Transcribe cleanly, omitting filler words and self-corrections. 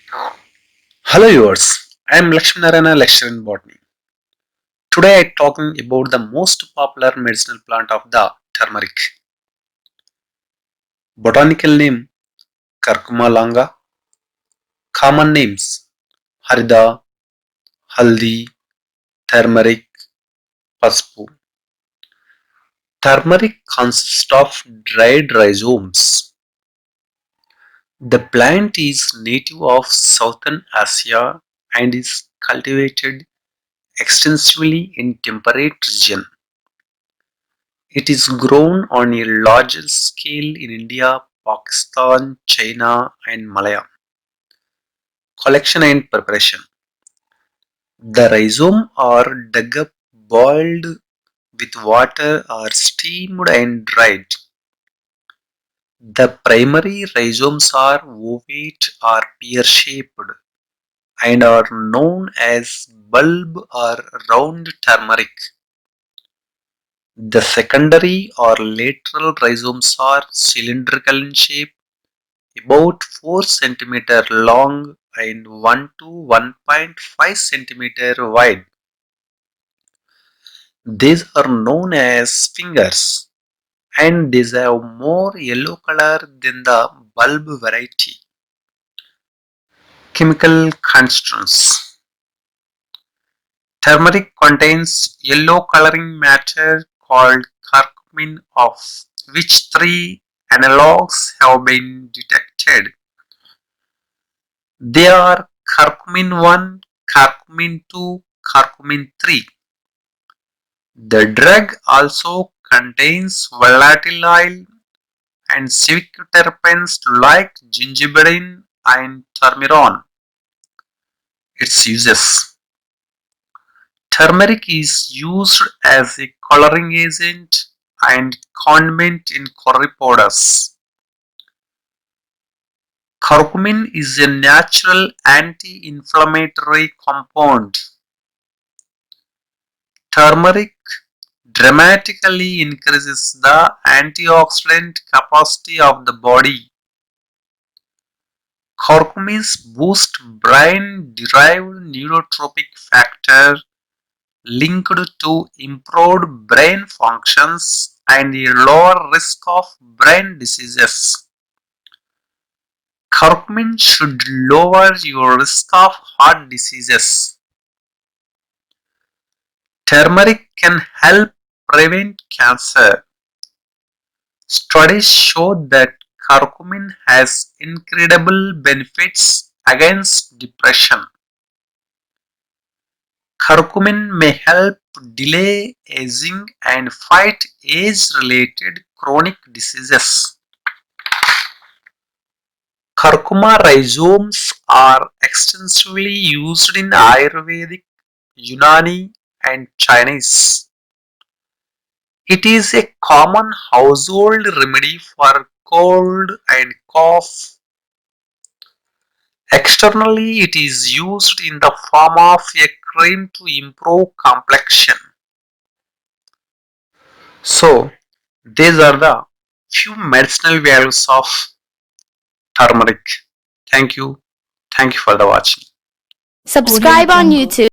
Hello viewers, I am LAXMINARAYANA, lecturer in botany. Today I am talking about the most popular medicinal plant of the turmeric. Botanical name Curcuma longa. Common names Harida, Haldi, turmeric, Paspu. Turmeric consists of dried rhizomes. The plant is native of southern Asia and is cultivated extensively in temperate regions. It is grown on a larger scale in India, Pakistan, China, and Malaya. Collection and preparation. The rhizome are dug up, boiled with water, or steamed and dried. The primary rhizomes are ovate or pear-shaped and are known as bulb or round turmeric. The secondary or lateral rhizomes are cylindrical in shape, about 4 cm long and 1 to 1.5 cm wide. These are known as fingers and these have more yellow color than the bulb variety. Chemical constituents. Turmeric contains yellow coloring matter called curcumin, of which three analogues have been detected. They are curcumin 1, curcumin 2, curcumin 3. The drug also contains volatile oil and civic terpenes like gingiberine and turmeron. Its uses. Turmeric is used as a coloring agent and condiment in curry powders. Curcumin is a natural anti-inflammatory compound. Turmeric dramatically increases the antioxidant capacity of the body. Curcumins boost brain-derived neurotropic factor linked to improved brain functions and a lower risk of brain diseases. Curcumin should lower your risk of heart diseases. Turmeric can help prevent cancer. Studies show that curcumin has incredible benefits against depression. Curcumin may help delay aging and fight age-related chronic diseases. Curcuma rhizomes are extensively used in Ayurvedic, Unani, and Chinese. It is a common household remedy for cold and cough. Externally, it is used in the form of a cream to improve complexion. So, these are the few medicinal values of turmeric. Thank you. Thank you for the watching. Subscribe on YouTube.